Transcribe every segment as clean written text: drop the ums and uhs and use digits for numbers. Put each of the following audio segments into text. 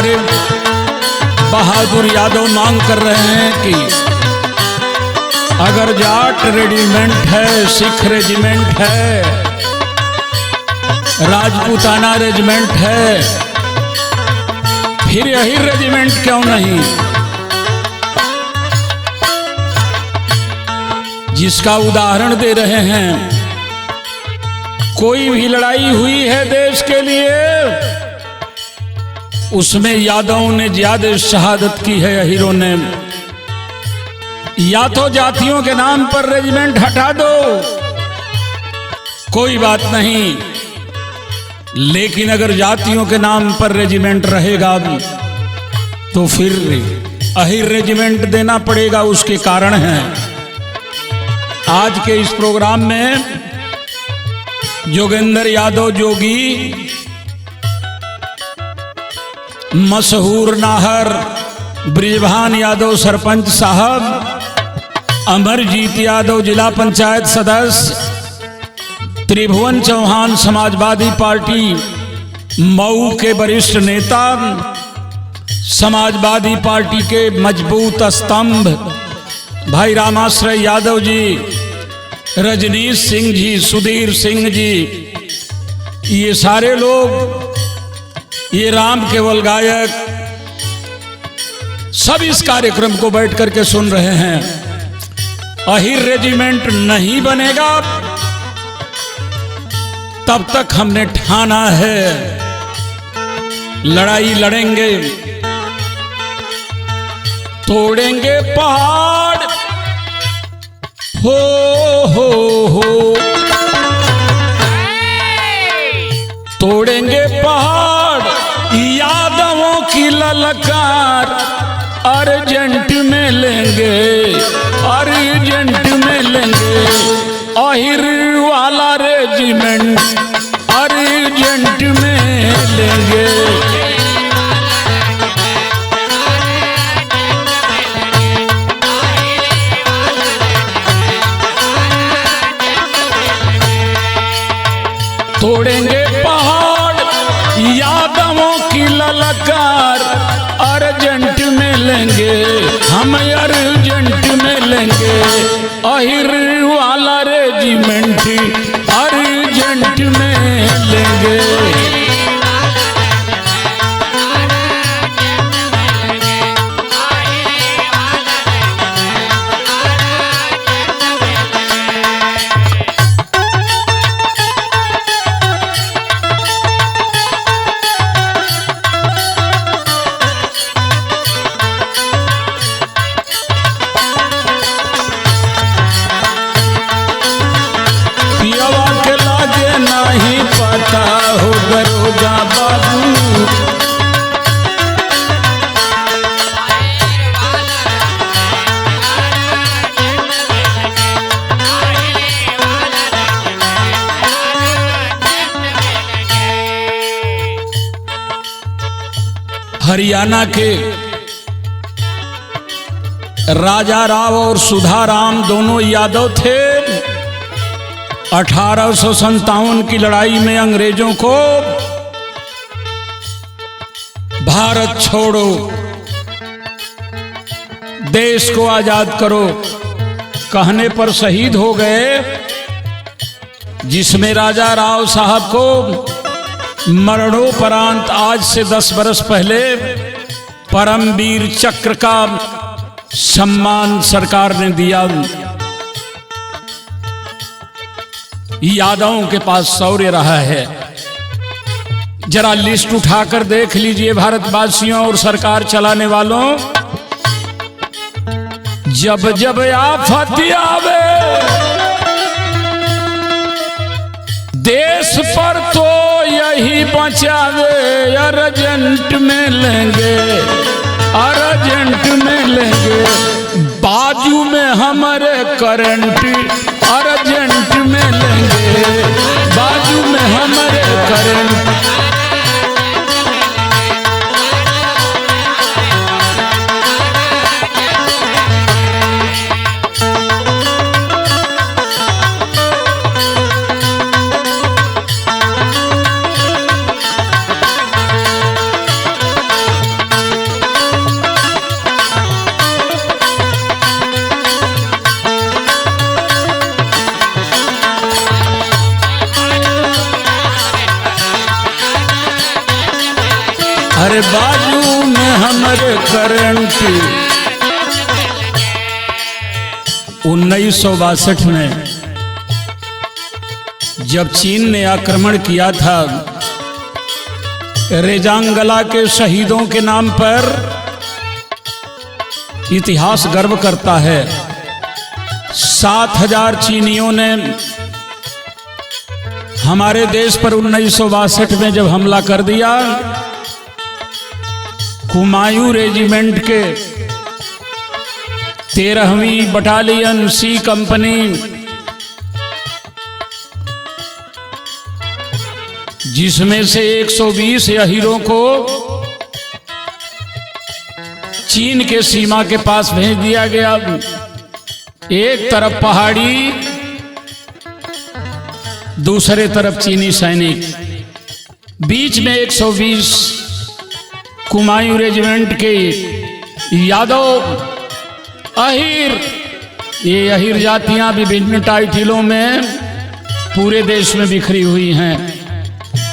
हमारे बहादुर यादव मांग कर रहे हैं कि अगर जाट रेजिमेंट है, सिख रेजिमेंट है, राजपूताना रेजिमेंट है, फिर यही रेजिमेंट क्यों नहीं? जिसका उदाहरण दे रहे हैं, कोई भी लड़ाई हुई है देश के लिए, उसमें यादवों ने ज्यादा शहादत की है, हीरो ने। या तो जातियों के नाम पर रेजिमेंट हटा दो, कोई बात नहीं, लेकिन अगर जातियों के नाम पर रेजिमेंट रहेगा तो फिर अहिर रेजिमेंट देना पड़ेगा। उसके कारण हैं आज के इस प्रोग्राम में जोगेंद्र यादव जोगी, मशहूर नाहर ब्रिजभान यादव सरपंच साहब, अमरजीत यादव जिला पंचायत सदस्य, त्रिभुवन चौहान समाजवादी पार्टी मऊ के वरिष्ठ नेता, समाजवादी पार्टी के मजबूत स्तंभ भाई रामाश्रय यादव जी, रजनीश सिंह जी, सुधीर सिंह जी, ये सारे लोग, ये राम केवल गायक, सब इस कार्यक्रम को बैठ करके सुन रहे हैं। अहिर रेजिमेंट नहीं बनेगा तब तक हमने ठाना है लड़ाई लड़ेंगे, तोड़ेंगे पहाड़, हो तोड़ेंगे पहाड़, यादवों की ललकार अर्जेंट में लेंगे, अर्जेंट में लेंगे, अहिर वाला रेजिमेंट अर्जेंट में लेंगे। तोड़ेंगे पहाड़, यादवों की ललकार अर्जेंट में लेंगे, हम अर्जेंट में लेंगे, अहिर वाला रेजिमेंट अर्जेंट में लेंगे। हरियाणा के राजा राव और सुधा राम दोनों यादव थे। 1857 की लड़ाई में अंग्रेजों को भारत छोड़ो, देश को आजाद करो कहने पर शहीद हो गए, जिसमें राजा राव साहब को मरणोपरांत आज से 10 बरस पहले परमवीर चक्र का सम्मान सरकार ने दिया। यादवों के पास शौर्य रहा है। जरा लिस्ट उठाकर देख लीजिए भारतवासियों और सरकार चलाने वालों, जब जब आफत आवे देश पर तो यही बचावे, अर्जेंट में लेंगे, अर्जेंट में लेंगे, बाजू में हमारे करंट अर्जेंट में लेंगे, बाजू में हमारे करंट। अरे बाजू में हमारे करंट। 1962 में जब चीन ने आक्रमण किया था रेजांगला के शहीदों के नाम पर, इतिहास गर्व करता है 7000 चीनियों ने हमारे देश पर 1962 में जब हमला कर दिया। कुमायूं रेजिमेंट के 13वीं बटालियन सी कंपनी, जिसमें से 120 अहीरों को चीन के सीमा के पास भेज दिया गया। एक तरफ पहाड़ी, दूसरे तरफ चीनी सैनिक, बीच में 120 कुमायूं रेजिमेंट के यादव अहीर। ये अहीर जातियां विभिन्न टाइटलों में पूरे देश में बिखरी हुई हैं।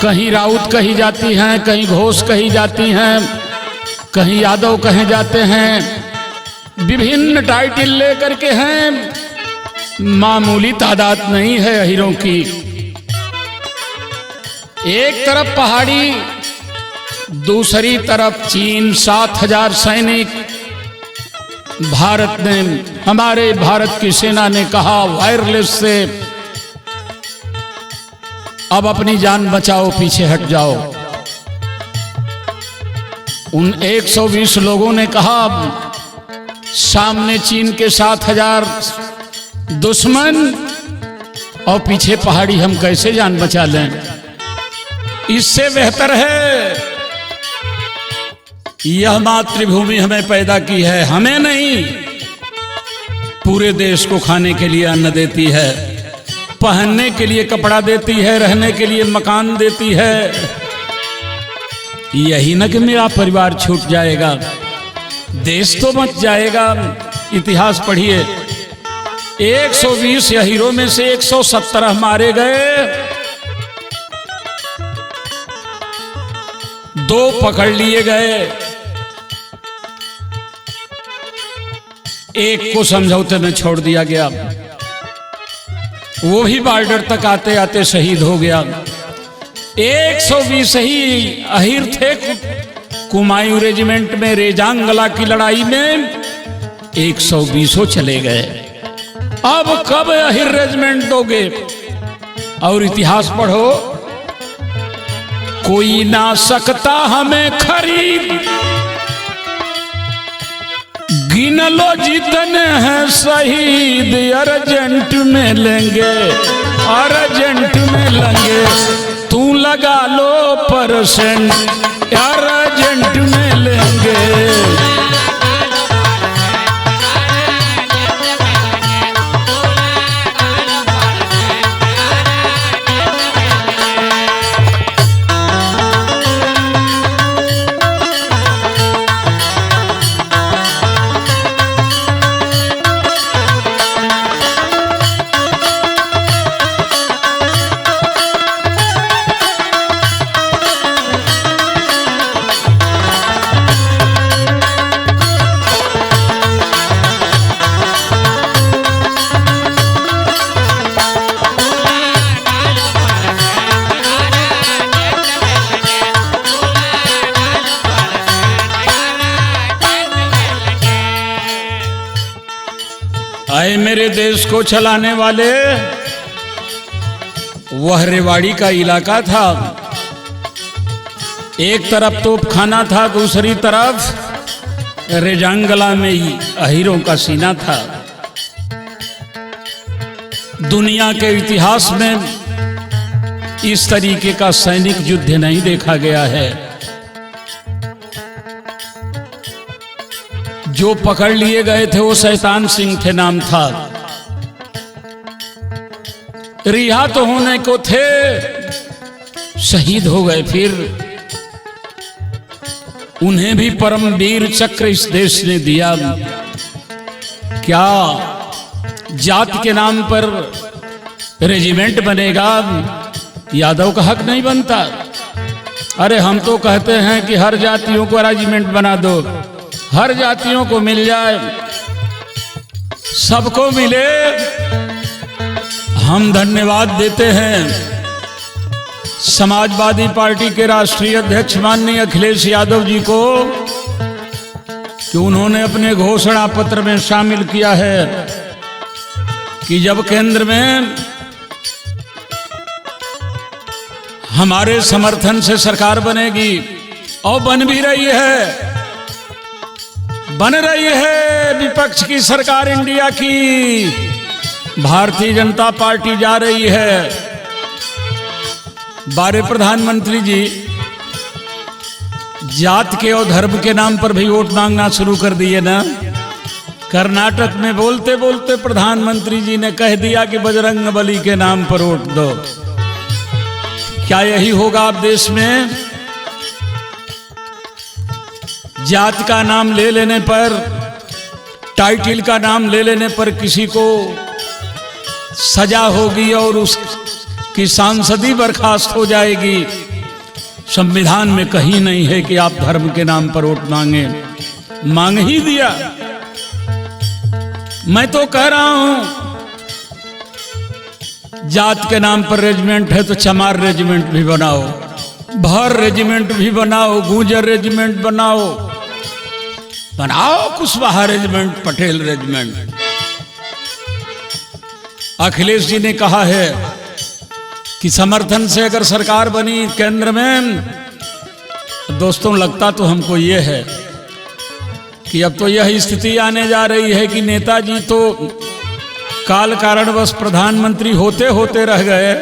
कहीं राउत कही जाती हैं, कहीं घोष कही जाती हैं, कहीं यादव कहे जाते हैं। विभिन्न टाइटल लेकर के हैं, मामूली तादाद नहीं है अहीरों की। एक तरफ पहाड़ी, दूसरी तरफ चीन, 7000 सैनिक। भारत ने, हमारे भारत की सेना ने कहा वायरलेस से, अब अपनी जान बचाओ, पीछे हट जाओ। उन 120 लोगों ने कहा सामने चीन के 7000 दुश्मन और पीछे पहाड़ी, हम कैसे जान बचा लें। इससे बेहतर है यह मातृभूमि हमें पैदा की है, हमें नहीं, पूरे देश को खाने के लिए अन्न देती है, पहनने के लिए कपड़ा देती है, रहने के लिए मकान देती है। यही न कि मेरा परिवार छूट जाएगा, देश तो बच जाएगा। इतिहास पढ़िए, 120 हीरो में से 117 मारे गए, 2 पकड़ लिए गए, एक को समझौते में छोड़ दिया गया। वो भी बॉर्डर तक आते आते शहीद हो गया। 120 ही अहीर थे कुमायूं रेजिमेंट में। रेजांगला की लड़ाई में 120 चले गए। अब कब अहीर रेजिमेंट दोगे? और इतिहास पढ़ो, कोई ना सकता हमें खरीद, गिन लो जितने हैं शहीद, अर्जेंट में लेंगे, अर्जेंट में लेंगे, तू लगा लो परसेंट, अर्जेंट में लेंगे। आए मेरे देश को चलाने वाले, वह रेवाड़ी का इलाका था। एक तरफ तोपखाना था, दूसरी तरफ रेजांगला में ही अहीरों का सीना था। दुनिया के इतिहास में इस तरीके का सैनिक युद्ध नहीं देखा गया है। जो पकड़ लिए गए थे वो शैतान सिंह थे, नाम था। रिहा तो होने को थे, शहीद हो गए। फिर उन्हें भी परमवीर चक्र इस देश ने दिया। क्या जात के नाम पर रेजिमेंट बनेगा? यादव का हक नहीं बनता। अरे हम तो कहते हैं कि हर जातियों को रेजिमेंट बना दो, हर जातियों को मिल जाए, सबको मिले। हम धन्यवाद देते हैं समाजवादी पार्टी के राष्ट्रीय अध्यक्ष माननीय अखिलेश यादव जी को कि उन्होंने अपने घोषणा पत्र में शामिल किया है कि जब केंद्र में हमारे समर्थन से सरकार बनेगी, और बन भी रही है, बन रही है विपक्ष की सरकार इंडिया की, भारतीय जनता पार्टी जा रही है। बारे प्रधानमंत्री जी जात के और धर्म के नाम पर भी वोट मांगना शुरू कर दिए ना। कर्नाटक में बोलते बोलते प्रधानमंत्री जी ने कह दिया कि बजरंगबली के नाम पर वोट दो। क्या यही होगा अब देश में? जात का नाम ले लेने पर, टाइटल का नाम ले लेने पर किसी को सजा होगी और उसकी सांसदी बर्खास्त हो जाएगी। संविधान में कहीं नहीं है कि आप धर्म के नाम पर वोट मांगे। मांग ही दिया। मैं तो कह रहा हूं जात के नाम पर रेजिमेंट है तो चमार रेजिमेंट भी बनाओ, भर रेजिमेंट भी बनाओ, गुर्जर रेजिमेंट बनाओ, बनाओ कुशवाहा रेजिमेंट, पटेल रेजिमेंट। अखिलेश जी ने कहा है कि समर्थन से अगर सरकार बनी केंद्र में, दोस्तों लगता तो हमको ये है कि अब तो यह स्थिति आने जा रही है कि नेताजी तो काल कारणवश प्रधानमंत्री होते होते रह गए,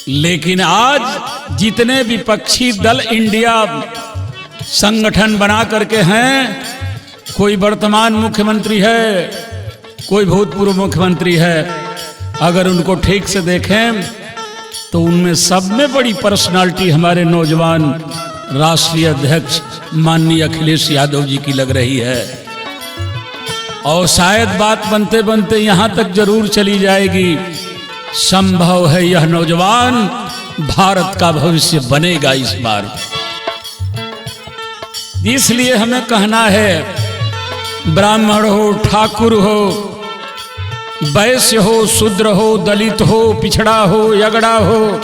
लेकिन आज जितने विपक्षी दल इंडिया संगठन बना करके हैं, कोई वर्तमान मुख्यमंत्री है, कोई भूतपूर्व मुख्यमंत्री है, अगर उनको ठीक से देखें तो उनमें सब में बड़ी पर्सनालिटी हमारे नौजवान राष्ट्रीय अध्यक्ष माननीय अखिलेश यादव जी की लग रही है। और शायद बात बनते बनते यहां तक जरूर चली जाएगी, संभव है यह नौजवान भारत का भविष्य बनेगा इस बार। इसलिए हमें कहना है, ब्राह्मण हो, ठाकुर हो, वैश्य हो, शूद्र हो, दलित हो, पिछड़ा हो, यगड़ा हो,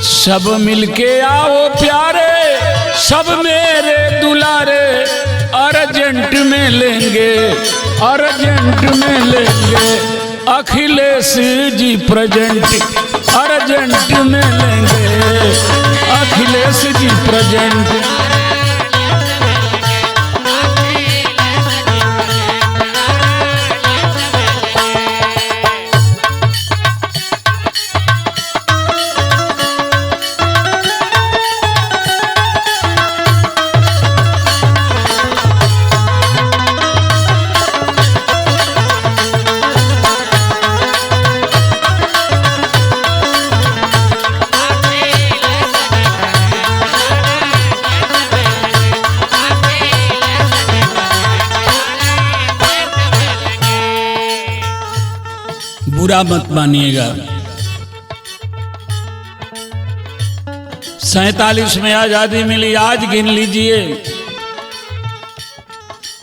सब मिलके आओ प्यारे, सब मेरे दुलारे, अर्जेंट में लेंगे, अर्जेंट में लेंगे, अखिलेश जी प्रेजेंट, अर्जेंट में लेंगे, अखिलेश जी प्रेजेंट। बुरा मत मानिएगा। 47 में आजादी मिली, आज गिन लीजिए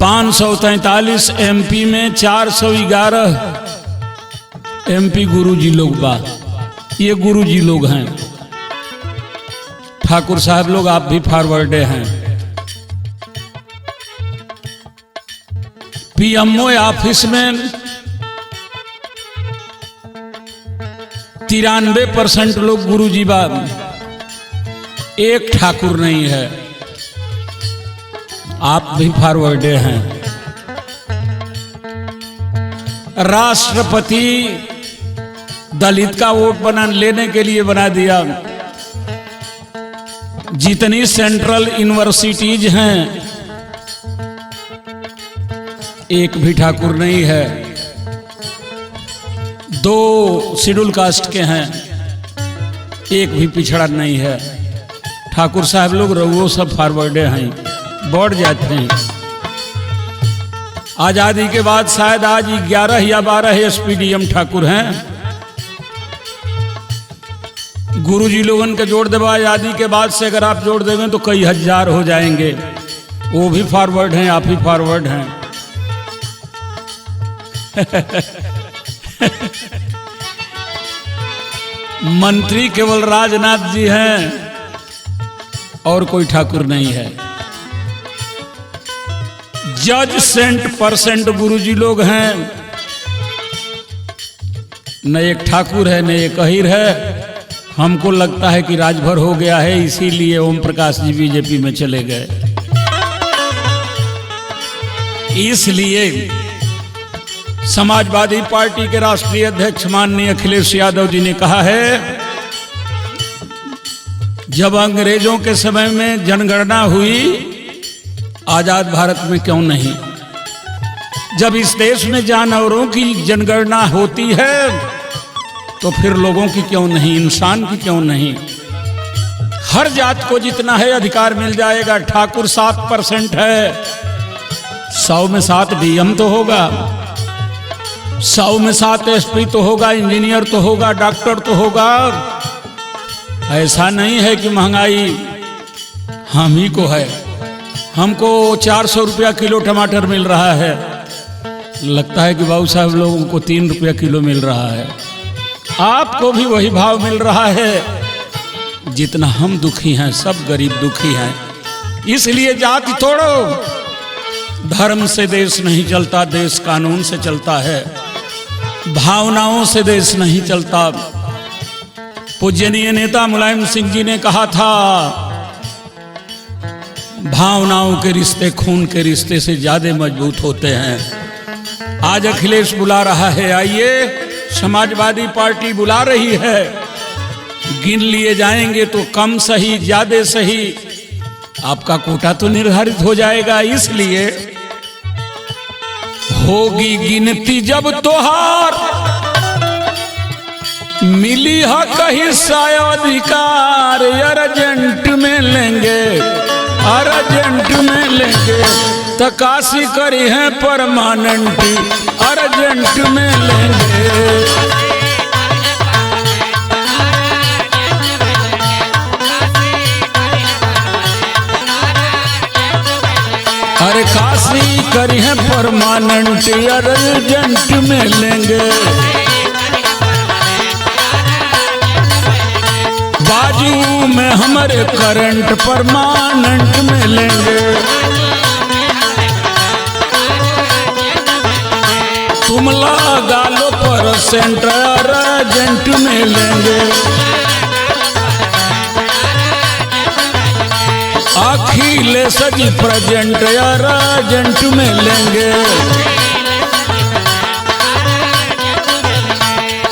543 एमपी में 411 एमपी गुरुजी लोग बा। ये गुरुजी लोग हैं, ठाकुर साहब लोग आप भी फॉरवर्डे हैं। पीएमओ ऑफिस में 93% लोग गुरुजी बा, एक ठाकुर नहीं है। आप भी फॉरवर्डे हैं। राष्ट्रपति दलित का वोट लेने के लिए बना दिया। जितनी सेंट्रल यूनिवर्सिटीज हैं, एक भी ठाकुर नहीं है। 2 शेड्यूल कास्ट के हैं, एक भी पिछड़ा नहीं है। ठाकुर साहब लोग रघुओं सब फॉरवर्डे हैं, बढ़ जाते हैं। आजादी के बाद शायद आज 11 या 12 एसपीडीएम ठाकुर हैं। गुरुजी लोगन के जोड़ देवा आज़ादी के बाद से अगर आप जोड़ देंगे तो कई हजार हो जाएंगे। वो भी फॉरवर्ड हैं, आप ही फॉरवर्ड हैं। मंत्री केवल राजनाथ जी हैं और कोई ठाकुर नहीं है। जज सेंट परसेंट गुरुजी लोग हैं, न एक ठाकुर है न एक अहिर है। हमको लगता है कि राजभर हो गया है, इसीलिए ओम प्रकाश जी बीजेपी में चले गए। इसलिए समाजवादी पार्टी के राष्ट्रीय अध्यक्ष माननीय अखिलेश यादव जी ने कहा है, जब अंग्रेजों के समय में जनगणना हुई, आजाद भारत में क्यों नहीं? जब इस देश में जानवरों की जनगणना होती है तो फिर लोगों की क्यों नहीं, इंसान की क्यों नहीं? हर जात को जितना है अधिकार मिल जाएगा। ठाकुर 7% है, 100 में 7 डीएम तो होगा, 100 में 7 एसपी तो होगा, इंजीनियर तो होगा, डॉक्टर तो होगा। ऐसा नहीं है कि महंगाई हम ही को है। हमको 400 रुपया किलो टमाटर मिल रहा है, लगता है कि बाबू साहब लोगों को 3 रुपया किलो मिल रहा है। आपको भी वही भाव मिल रहा है जितना हम दुखी हैं, सब गरीब दुखी हैं। इसलिए जाति तोड़ो, धर्म से देश नहीं चलता, देश कानून से चलता है, भावनाओं से देश नहीं चलता। पूजनीय नेता मुलायम सिंह जी ने कहा था, भावनाओं के रिश्ते खून के रिश्ते से ज्यादा मजबूत होते हैं। आज अखिलेश बुला रहा है, आइए। समाजवादी पार्टी बुला रही है, गिन लिए जाएंगे तो कम सही ज्यादा सही आपका कोटा तो निर्धारित हो जाएगा। इसलिए होगी गिनती जब तोहार मिली है कहीं साया अधिकार, अर्जेंट में लेंगे, अर्जेंट में लेंगे। तकासी करी है परमानेंट, अर्जेंट में लेंगे। अरे काशी करी है परमानेंट, अर्जेंट में लेंगे। बाजू में हमारे करंट परमानेंट में लेंगे। तुम लगा लो परसेंट, अर्जेंट में लेंगे। अखिलेश जी प्रेजेंट, अर्जेंट में लेंगे।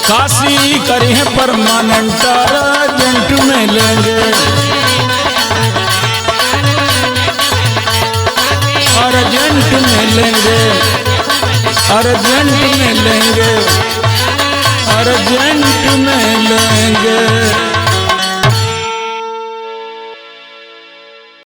काशी करी है परमानेंट, अर्जेंट में लेंगे। अर्जेंट में लेंगे, अर्जेंट में लेंगे, अर्जेंट में लेंगे।